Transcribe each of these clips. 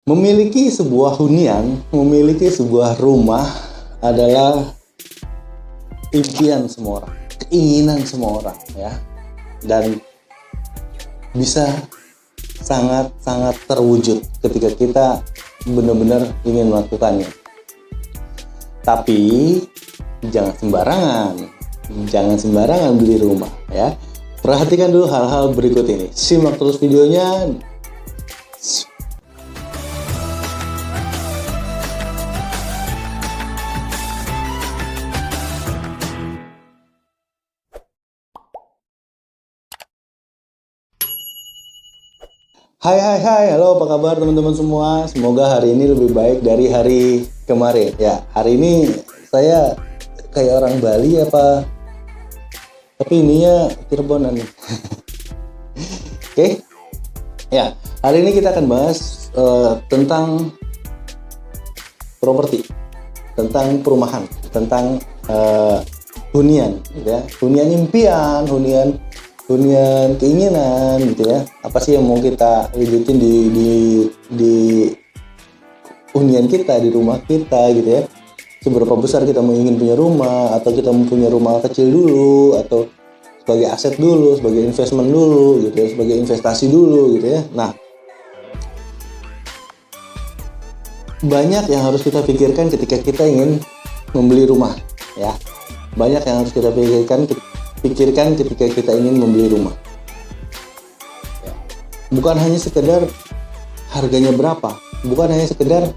Memiliki sebuah hunian, memiliki sebuah rumah adalah impian semua orang, keinginan semua orang ya. Dan bisa sangat-sangat terwujud ketika kita benar-benar ingin melakukannya. Tapi jangan sembarangan beli rumah ya. Perhatikan dulu hal-hal berikut ini. Simak terus videonya. Hai, halo, apa kabar teman-teman semua? Semoga hari ini lebih baik dari hari kemarin. Ya, hari ini saya kayak orang Bali apa? Tapi ininya Cirebonan nih. Oke. Ya, hari ini kita akan bahas tentang properti, tentang perumahan, tentang hunian, gitu ya. Hunian impian, hunian keinginan, gitu ya. Apa sih yang mau kita wujudin di hunian kita, di rumah kita, gitu ya. Seberapa besar kita mau ingin punya rumah, atau kita mau punya rumah kecil dulu, atau sebagai aset dulu, sebagai investment dulu, gitu ya, sebagai investasi dulu, gitu ya. Nah, banyak yang harus kita pikirkan ketika kita ingin membeli rumah, ya. Banyak yang harus kita pikirkan ketika kita ingin membeli rumah. Bukan hanya sekedar harganya berapa, bukan hanya sekedar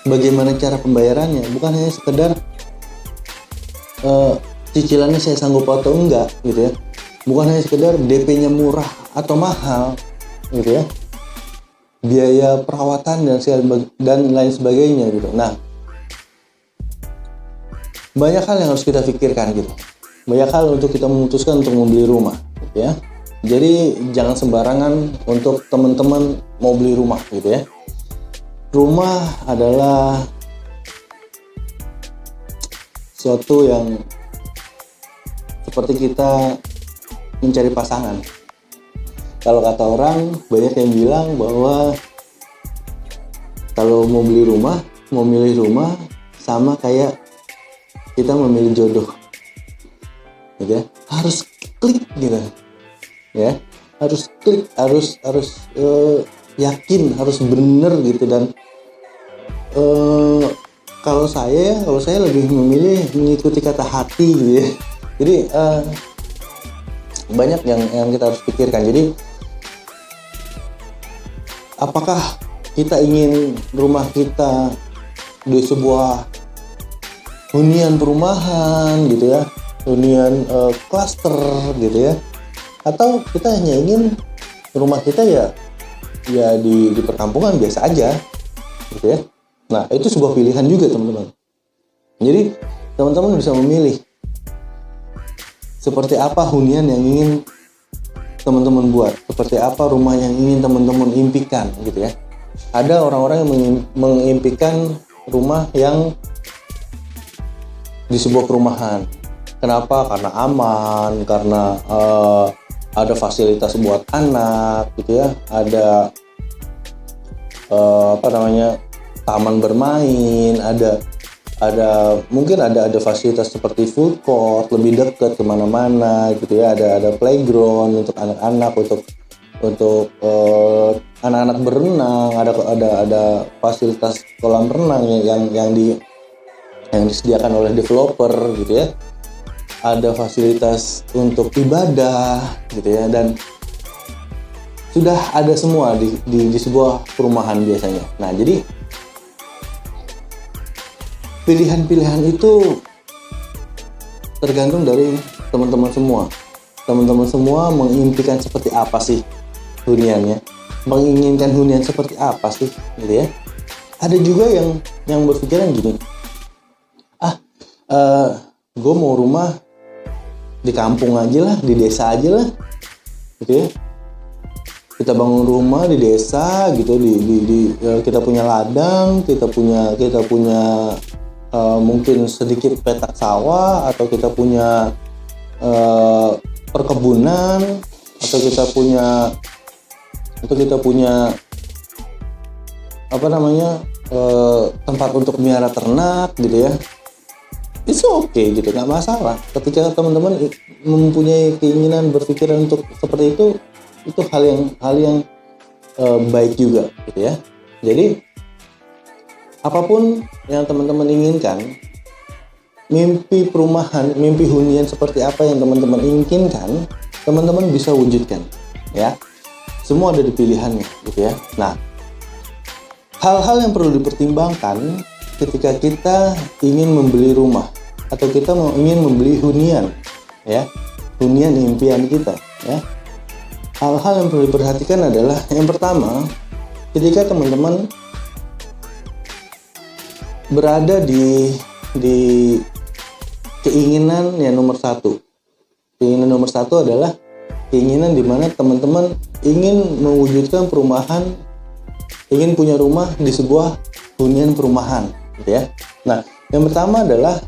bagaimana cara pembayarannya, bukan hanya sekedar cicilannya saya sanggup atau enggak, gitu ya. Bukan hanya sekedar DP-nya murah atau mahal, gitu ya. Biaya perawatan dan lain sebagainya, gitu. Nah, banyak hal yang harus kita pikirkan, gitu. Banyak hal untuk kita memutuskan untuk membeli rumah, ya. Jadi jangan sembarangan untuk teman-teman mau beli rumah, gitu ya. Rumah adalah suatu yang seperti kita mencari pasangan. Kalau kata orang, banyak yang bilang bahwa kalau mau beli rumah, mau milih rumah sama kayak kita memilih jodoh. Gitu ya, harus klik gitu ya, harus klik, harus yakin, harus bener gitu. Dan kalau saya lebih memilih mengikuti kata hati gitu ya. Jadi banyak yang kita harus pikirkan. Jadi apakah kita ingin rumah kita di sebuah hunian perumahan gitu ya, hunian klaster gitu ya, atau kita hanya ingin rumah kita ya di perkampungan biasa aja gitu ya. Nah, itu sebuah pilihan juga teman-teman. Jadi teman-teman bisa memilih seperti apa hunian yang ingin teman-teman buat, seperti apa rumah yang ingin teman-teman impikan gitu ya. Ada orang-orang yang mengimpikan rumah yang di sebuah perumahan. Kenapa? Karena aman, karena ada fasilitas buat anak gitu ya, ada taman bermain, ada mungkin ada fasilitas seperti food court lebih dekat kemana-mana gitu ya, ada playground untuk anak-anak, untuk anak-anak berenang, ada fasilitas kolam renang yang disediakan oleh developer gitu ya. Ada fasilitas untuk ibadah gitu ya, dan sudah ada semua di sebuah perumahan biasanya. Nah, jadi pilihan-pilihan itu tergantung dari teman-teman semua. Teman-teman semua mengimpikan seperti apa sih huniannya, menginginkan hunian seperti apa sih gitu ya. Ada juga yang berpikiran gini, gue mau rumah di kampung aja lah, di desa aja lah gitu ya. Kita bangun rumah di desa gitu, kita punya ladang, kita punya mungkin sedikit petak sawah, atau kita punya perkebunan, atau kita punya tempat untuk melihara ternak gitu ya, itu oke gitu, nggak masalah. Ketika teman-teman mempunyai keinginan berpikiran untuk seperti itu hal yang baik juga gitu ya. Jadi apapun yang teman-teman inginkan, mimpi perumahan, mimpi hunian seperti apa yang teman-teman inginkan, teman-teman bisa wujudkan ya. Semua ada di pilihannya gitu ya. Nah, hal-hal yang perlu dipertimbangkan ketika kita ingin membeli rumah atau kita ingin membeli hunian ya, hunian impian kita ya. Hal-hal yang perlu diperhatikan adalah yang pertama, ketika teman-teman berada di keinginan yang nomor satu. Keinginan nomor satu adalah keinginan di mana teman-teman ingin mewujudkan perumahan, ingin punya rumah di sebuah hunian perumahan gitu ya. Nah, yang pertama adalah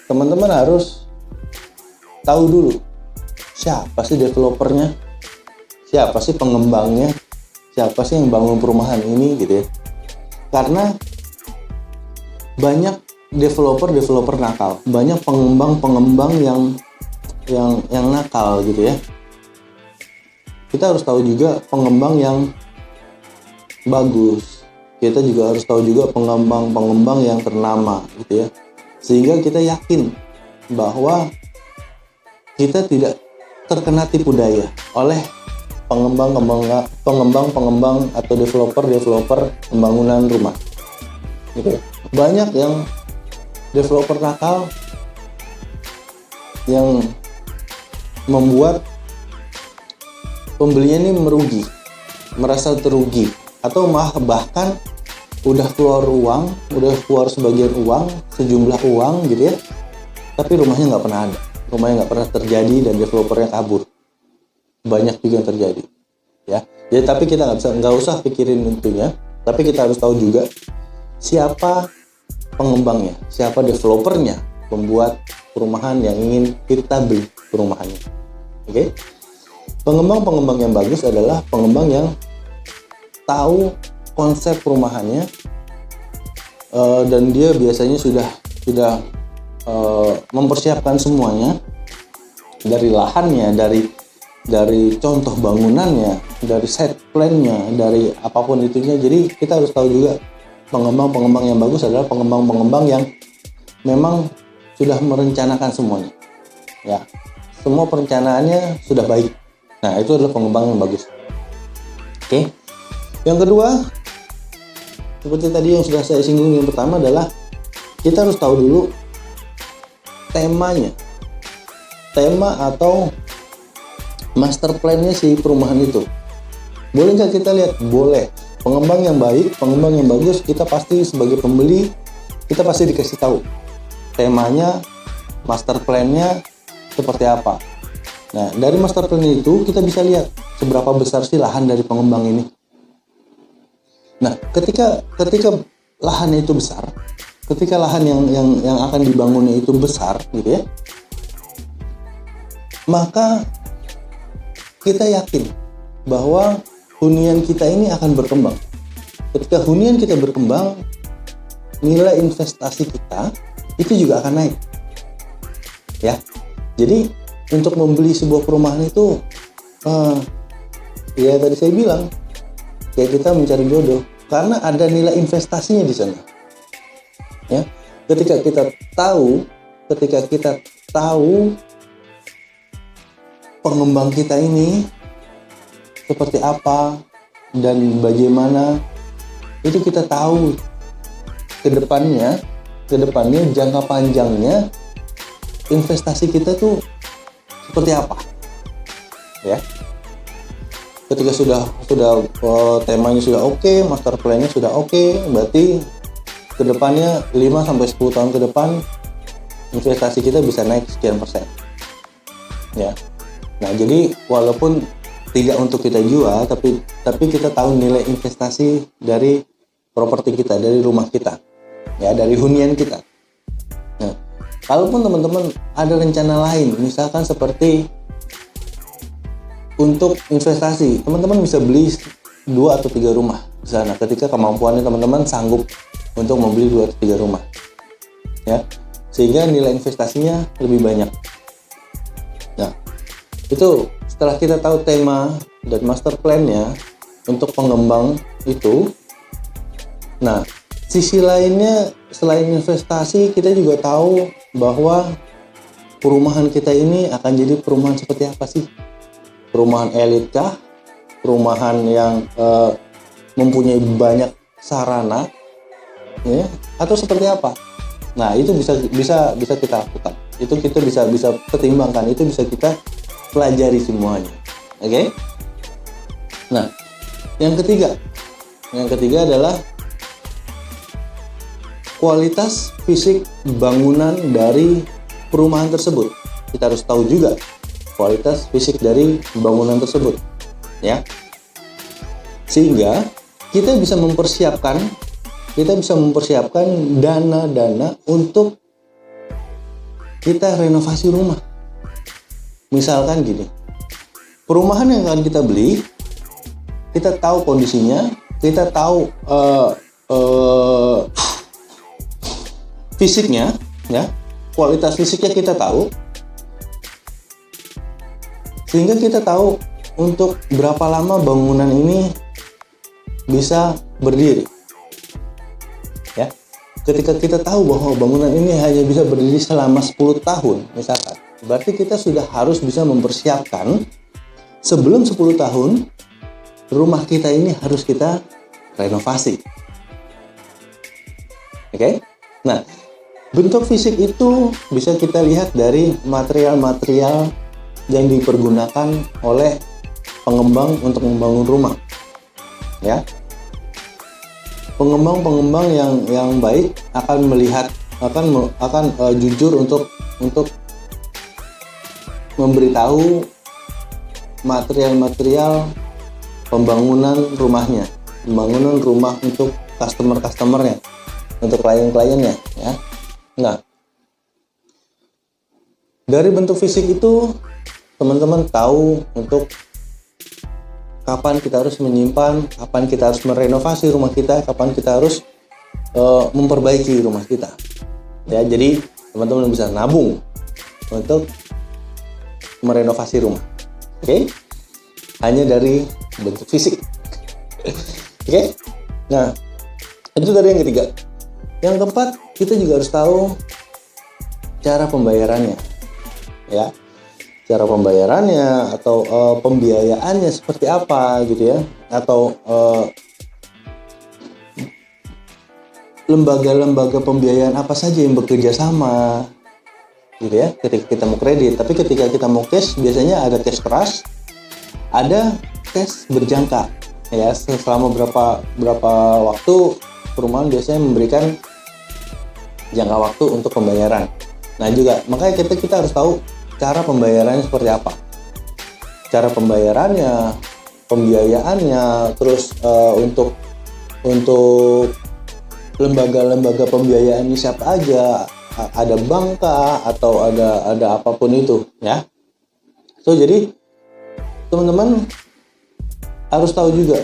teman-teman harus tahu dulu siapa sih developernya, siapa sih pengembangnya, siapa sih yang bangun perumahan ini gitu ya. Karena banyak developer nakal, banyak pengembang yang nakal gitu ya. Kita harus tahu juga pengembang yang bagus. Kita juga harus tahu juga pengembang yang ternama gitu ya. Sehingga kita yakin bahwa kita tidak terkena tipu daya oleh pengembang atau developer pembangunan rumah gitu ya. Banyak yang developer nakal yang membuat pembelinya ini merugi, merasa terugi, atau bahkan udah keluar sebagian uang, sejumlah uang gitu ya, tapi rumahnya nggak pernah ada, rumahnya nggak pernah terjadi dan developernya kabur. Banyak juga yang terjadi ya. Jadi tapi kita nggak usah pikirin intinya, tapi kita harus tahu juga siapa pengembangnya, siapa developernya, pembuat perumahan yang ingin kita beli perumahannya. Oke? Pengembang yang bagus adalah pengembang yang tahu konsep perumahannya, dan dia biasanya sudah mempersiapkan semuanya, dari lahannya, dari contoh bangunannya, dari set plan-nya, dari apapun itunya. Jadi kita harus tahu juga pengembang yang bagus adalah pengembang yang memang sudah merencanakan semuanya ya, semua perencanaannya sudah baik. Nah, itu adalah pengembang yang bagus. Oke. Yang kedua, seperti tadi yang sudah saya singgung, yang pertama adalah kita harus tahu dulu temanya, tema atau master plan-nya si perumahan itu. Boleh nggak kita lihat? Boleh. Pengembang yang baik, pengembang yang bagus, kita pasti sebagai pembeli, kita pasti dikasih tahu temanya, master plan-nya seperti apa. Nah, dari master plan itu kita bisa lihat seberapa besar sih lahan dari pengembang ini. Nah, ketika lahannya itu besar, ketika lahan yang akan dibangunnya itu besar gitu ya, maka kita yakin bahwa hunian kita ini akan berkembang. Ketika hunian kita berkembang, nilai investasi kita itu juga akan naik. Ya. Jadi untuk membeli sebuah perumahan itu ya tadi saya bilang, kayak kita mencari jodoh karena ada nilai investasinya di sana. Ya. Ketika kita tahu pengembang kita ini seperti apa dan bagaimana, itu kita tahu ke depannya jangka panjangnya investasi kita tuh seperti apa ya. Ketika sudah temanya sudah oke, master plan-nya sudah oke, berarti ke depannya 5-10 tahun ke depan investasi kita bisa naik sekian persen ya. Nah, jadi walaupun tidak untuk kita jual, tapi kita tahu nilai investasi dari properti kita, dari rumah kita, ya, dari hunian kita. Nah, kalaupun teman-teman ada rencana lain, misalkan seperti untuk investasi, teman-teman bisa beli 2 atau 3 rumah di sana ketika kemampuannya teman-teman sanggup untuk membeli 2 atau 3 rumah ya, sehingga nilai investasinya lebih banyak. Nah, itu setelah kita tahu tema dan master plan-nya untuk pengembang itu. Nah, sisi lainnya selain investasi, kita juga tahu bahwa perumahan kita ini akan jadi perumahan seperti apa sih? Perumahan elit kah? Perumahan yang mempunyai banyak sarana, ya? Atau seperti apa? Nah, itu bisa kita lakukan. Itu kita bisa pertimbangkan. Itu bisa kita pelajari semuanya. Oke? Nah, yang ketiga adalah kualitas fisik bangunan dari perumahan tersebut. Kita harus tahu juga kualitas fisik dari bangunan tersebut, ya. Sehingga kita bisa mempersiapkan dana-dana untuk kita renovasi rumah. Misalkan gini, perumahan yang akan kita beli, kita tahu kondisinya, kita tahu fisiknya, ya, kualitas fisiknya kita tahu, sehingga kita tahu untuk berapa lama bangunan ini bisa berdiri. Ya, ketika kita tahu bahwa bangunan ini hanya bisa berdiri selama 10 tahun, misalkan, berarti kita sudah harus bisa mempersiapkan sebelum 10 tahun rumah kita ini harus kita renovasi. Oke? Nah, bentuk fisik itu bisa kita lihat dari material-material yang dipergunakan oleh pengembang untuk membangun rumah. Ya. Pengembang yang baik akan melihat akan jujur untuk memberitahu material-material pembangunan rumahnya, pembangunan rumah untuk customer-customernya, untuk klien-kliennya, ya. Nah, dari bentuk fisik itu teman-teman tahu untuk kapan kita harus menyimpan, kapan kita harus merenovasi rumah kita, kapan kita harus memperbaiki rumah kita. Ya, jadi teman-teman bisa nabung untuk merenovasi rumah. Oke? Hanya dari bentuk fisik. Oke? Nah, itu tadi yang ketiga. Yang keempat, kita juga harus tahu cara pembayarannya. Ya. Cara pembayarannya atau pembiayaannya seperti apa gitu ya, atau lembaga-lembaga pembiayaan apa saja yang bekerja sama gitu ya ketika kita mau kredit. Tapi ketika kita mau cash, biasanya ada cash trust, ada cash berjangka ya, selama berapa waktu perumahan biasanya memberikan jangka waktu untuk pembayaran. Nah juga makanya kita harus tahu cara pembayarannya seperti apa, cara pembayarannya, pembiayaannya, terus untuk lembaga-lembaga pembiayaan ini siapa aja, ada bank kah, atau ada apapun itu, ya. So jadi teman-teman harus tahu juga,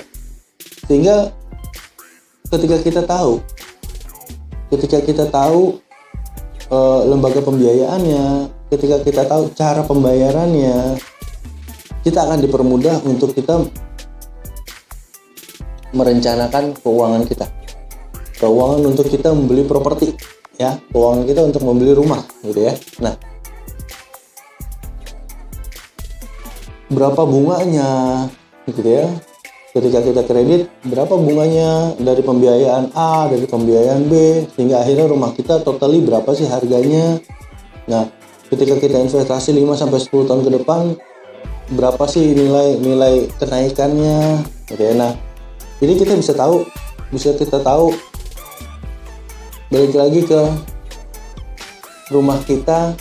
sehingga ketika kita tahu lembaga pembiayaannya, ketika kita tahu cara pembayarannya, kita akan dipermudah untuk kita merencanakan keuangan kita, keuangan untuk kita membeli properti, ya, keuangan kita untuk membeli rumah, gitu ya. Nah, berapa bunganya, gitu ya? Ketika kita kredit, berapa bunganya dari pembiayaan A, dari pembiayaan B, sehingga akhirnya rumah kita totally berapa sih harganya. Nah, ketika kita investasi 5-10 tahun ke depan, berapa sih nilai kenaikannya, gitu ya. Nah, jadi kita bisa kita tahu balik lagi ke rumah kita,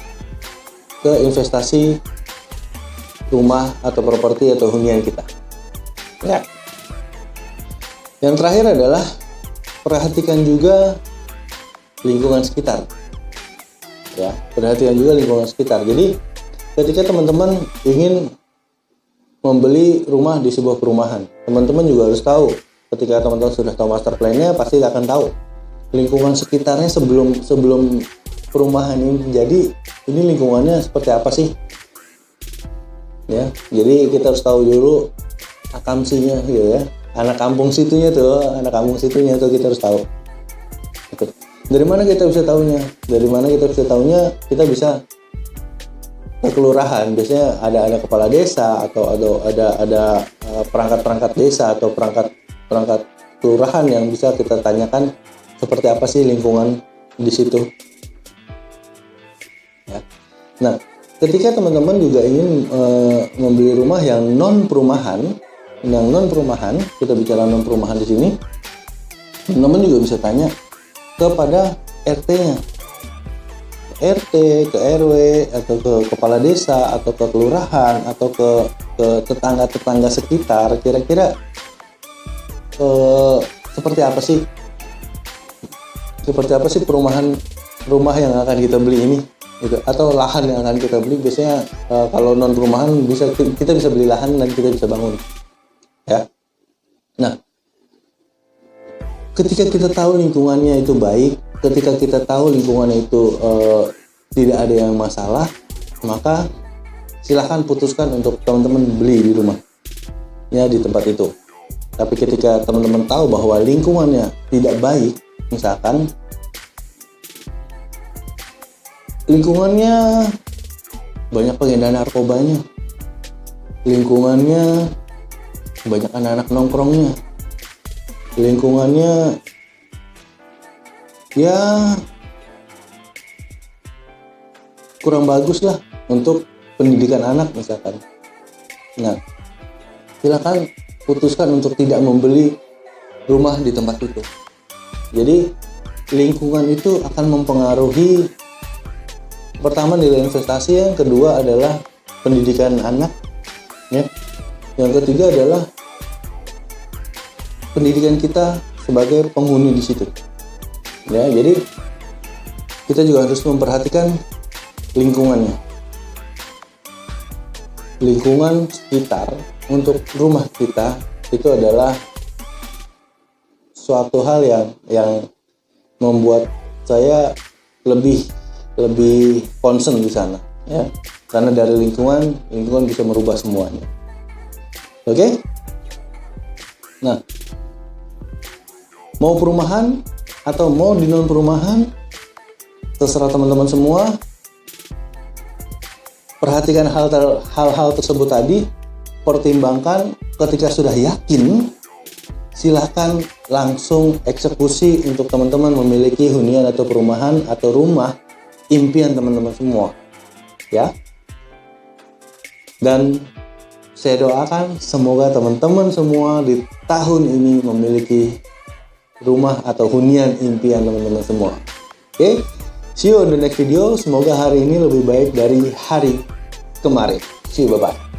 ke investasi rumah atau properti atau hunian kita. Ya. Yang terakhir adalah perhatikan juga lingkungan sekitar. Ya, perhatikan juga lingkungan sekitar. Jadi ketika teman-teman ingin membeli rumah di sebuah perumahan. Teman-teman juga harus tahu, ketika teman-teman sudah tahu master plan-nya, pasti akan tahu lingkungan sekitarnya sebelum perumahan ini jadi, ini lingkungannya seperti apa sih? Ya, jadi kita harus tahu dulu akamsinya gitu ya. Anak kampung situnya tuh kita harus tahu. Gitu. Dari mana kita bisa tahunya? Kita bisa ke kelurahan. Biasanya ada kepala desa atau ada perangkat desa atau perangkat kelurahan yang bisa kita tanyakan seperti apa sih lingkungan di situ. Ya. Nah, ketika teman-teman juga ingin membeli rumah yang non perumahan, kita bicara non perumahan di sini, teman-teman juga bisa tanya kepada RT-nya, RT, ke RW, atau ke kepala desa, atau ke kelurahan, atau ke tetangga-tetangga sekitar, kira-kira seperti apa sih rumah yang akan kita beli ini, gitu, atau lahan yang akan kita beli. Biasanya kalau non perumahan kita bisa beli lahan dan kita bisa bangun, ya. Nah, ketika kita tahu lingkungannya itu baik, ketika kita tahu lingkungannya itu tidak ada yang masalah, maka silahkan putuskan untuk teman-teman beli di rumah, ya, di tempat itu. Tapi ketika teman-teman tahu bahwa lingkungannya tidak baik, misalkan lingkungannya banyak pengedar narkobanya, lingkungannya banyak anak-anak nongkrongnya, lingkungannya ya kurang bagus lah untuk pendidikan anak misalkan. Nah, silakan putuskan untuk tidak membeli rumah di tempat itu. Jadi lingkungan itu akan mempengaruhi, pertama nilai investasi, yang kedua adalah pendidikan anak, ya. Yang ketiga adalah pendidikan kita sebagai penghuni di situ. Ya, jadi kita juga harus memperhatikan lingkungannya. Lingkungan sekitar untuk rumah kita itu adalah suatu hal yang membuat saya lebih concern di sana, ya. Karena dari lingkungan bisa merubah semuanya. Oke? Nah, mau perumahan atau mau di non perumahan, terserah teman-teman semua. Perhatikan hal-hal tersebut tadi, pertimbangkan. Ketika sudah yakin, silahkan langsung eksekusi untuk teman-teman memiliki hunian atau perumahan atau rumah impian teman-teman semua, ya. Dan saya doakan semoga teman-teman semua di tahun ini memiliki rumah atau hunian impian teman-teman semua. Oke, see you on the next video. Semoga hari ini lebih baik dari hari kemarin. See you, bye-bye.